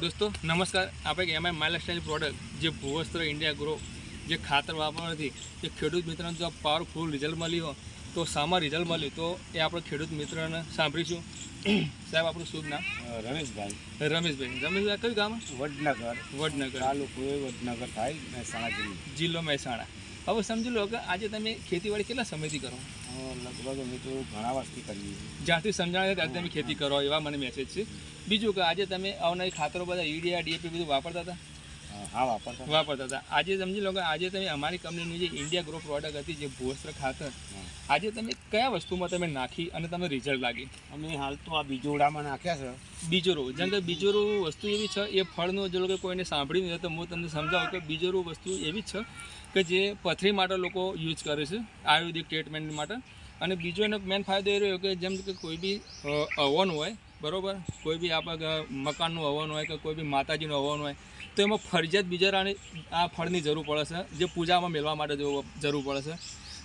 दोस्तों नमस्कार। आप एक एमआई माई लाइफस्टाइल प्रोडक्ट जो भूवस्त्र इंडिया ग्रो जो खातर वापरવાથી જે ખેડૂત મિત્રોને જો પાવરફુલ રિઝલ્ટ મળ્યું હોય તો સામા રિઝલ્ટ મળ્યું તો એ આપણે ખેડૂત મિત્રોને સાંભળીશું। સાહેબ આપણું શુભ નામ? રમેશભાઈ કયું ગામ? વડનગર તાલુકો વડનગર થાય, મહેસાણા જિલ્લો મહેસાણા। હવે સમજી લો કે આજે તમે ખેતીવાડી કેટલા સમયથી કરો? લગભગ અમે તો ઘણા વર્ષથી કરીએ છીએ। જ્યારથી સમજાવે ત્યારથી તમે ખેતી કરો એવા મને મેસેજ છે। બીજું કે આજે તમે અવનવી ખાતરો બધા યુરિયા ડીએપી બધું વાપરતા હતા? હા, વાપરતા હતા। આજે સમજી લો કે આજે તમે અમારી કંપનીની જે ઇન્ડિયા ગ્રો પ્રોડક્ટ હતી જે ભૂવસ્ત્ર ખાતર, આજે તમે કયા વસ્તુમાં તમે નાખી અને તમને રિઝલ્ટ લાગી? અમે હાલ તો આ બીજોડામાં નાખ્યા છે। બીજોરો જેમ કે બીજોરો વસ્તુ એવી છે, એ ફળનો જો કે કોઈને સાંભળ્યું નહીં તો હું તમને સમજાવું કે બીજોરો વસ્તુ એવી છે કે જે પથરી માટે લોકો યુઝ કરે છે, આયુર્વેદિક ટ્રીટમેન્ટ માટે। અને બીજો એનો મેન ફાયદો એ રહ્યો કે જેમ કે કોઈ બી હવન હોય, બરાબર, કોઈ બી આપણે મકાનનું હવન હોય કે કોઈ બી માતાજીનું હવન હોય તો એમાં ફરજિયાત બીજરાની આ ફળની જરૂર પડે છે, જે પૂજામાં મેળવા માટે જરૂર પડે છે।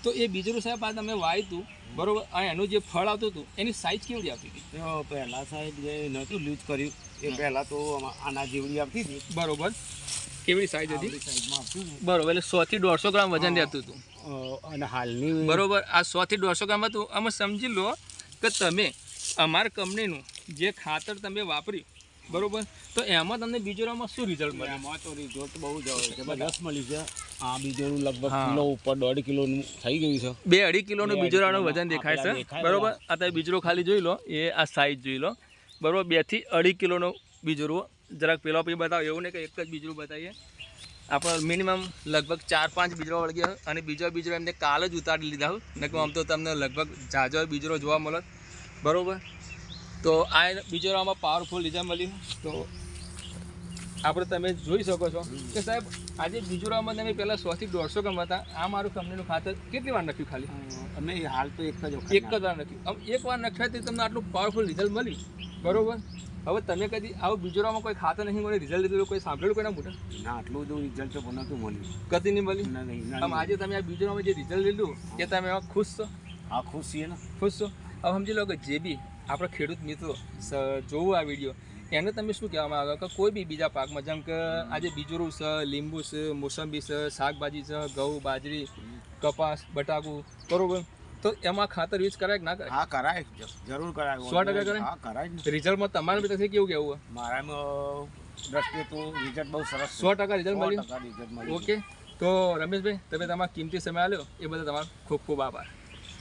તો એ બીજરું સાહેબ આ તમે વાવ્યું હતું, બરાબર, અને એનું જે ફળ આવતું હતું એની સાઇઝ કેવડી આવતી હતી? તો પહેલાં સાહેબ જે નહોતું યુઝ કર્યું એ પહેલાં તો આના જેવડી આવતી હતી, બરાબર। કેવી સાઇઝ હતી? સાઈઝમાં આવતું હતું, બરાબર, એટલે 100 થી 150 ગ્રામ વજન રહેતું હતું। અને હાલની બરાબર આ 100 થી 150 ગ્રામ હતું। આમાં સમજી લો કે તમે અમારી કંપનીનું જે ખાતર તમે વાપર્યું, બરાબર, તો એમાં તમને બીજોરામાં શું રિઝલ્ટ મળે? એમાં તો રિઝલ્ટ બહુ જબરદસ્ત મળ્યું છે। આ બીજોરું લગભગ કિલો ઉપર 1.5 કિલોનું થઈ ગયું છે। 2-2.5 કિલોનું બીજોરાનું વજન દેખાય છે, બરાબર। આ તમે બીજરો ખાલી જોઈ લો, એ આ સાઈઝ જોઈ લો, બરાબર, 2 થી 2.5 કિલોનો બીજરો। જરાક પેલો પછી બતાવો, એવું નહીં કે એક જ બીજરું બતાવીએ। આપણે મિનિમમ લગભગ 4-5 બીજરો વળગ્યા અને બીજો એમને કાલ જ ઉતારી લીધા હોય, ને આમ તો તમને લગભગ ઝાઝો બીજરો જોવા મળે, બરાબર। તો આ બીજોરામાં પાવરફુલ રિઝલ્ટ મળ્યું। તો આપણે તમે જોઈ શકો છો કે સાહેબ આજે બીજોરામાં તમે પહેલાં 100 થી 150 ગ્રામ હતા। આ મારું કંપનીનું ખાતર કેટલી વાર નાખ્યું? ખાલી અમે હાલ તો એક જ વાર નાખ્યું। એક વાર નાખ્યાથી તમને આટલું પાવરફુલ રિઝલ્ટ મળ્યું, બરાબર। હવે તમે કદી આવું બીજોરામાં કોઈ ખાતર નહીં મળે રિઝલ્ટ લીધેલું કોઈ સાંભળેલું કોઈના મોટા? ના, આટલું બધું રિઝલ્ટ તો નહોતું મળ્યું, કદી નહીં મળ્યું। આમ આજે તમે આ બીજોરામાં જે રિઝલ્ટ લીધું એ તમે એમાં ખુશ છો? હા, ખુશ છીએ ને, ખુશ છો। હવે સમજી લો કે જે બી આપણા ખેડૂત મિત્રો જોવું આ વિડીયો, એને તમે શું કહેવામાં આવે કે કોઈ બી બીજા પાકમાં જેમ કે આજે બીજોરું છે, લીંબુ છે, મોસંબી છે, શાકભાજી છે, ઘઉં, બાજરી, કપાસ, બટાકું, બરાબર, તો એમાં ખાતર યુઝ કરાય કે ના કરાય? હા, કરાય, જરૂર કરાય, 100% કરાય। હા, કરાય ને। રિઝલ્ટમાં તમારે બી કેવું કહેવું? મારામાં દ્રષ્ટિએ તો રિઝલ્ટ બહુ સરસ, 100% રિઝલ્ટ મળ્યું। ઓકે, તો રમેશભાઈ તમે તમારા કિંમતી સમય આપ્યો એ બદલ તમારો ખૂબ ખૂબ આભાર।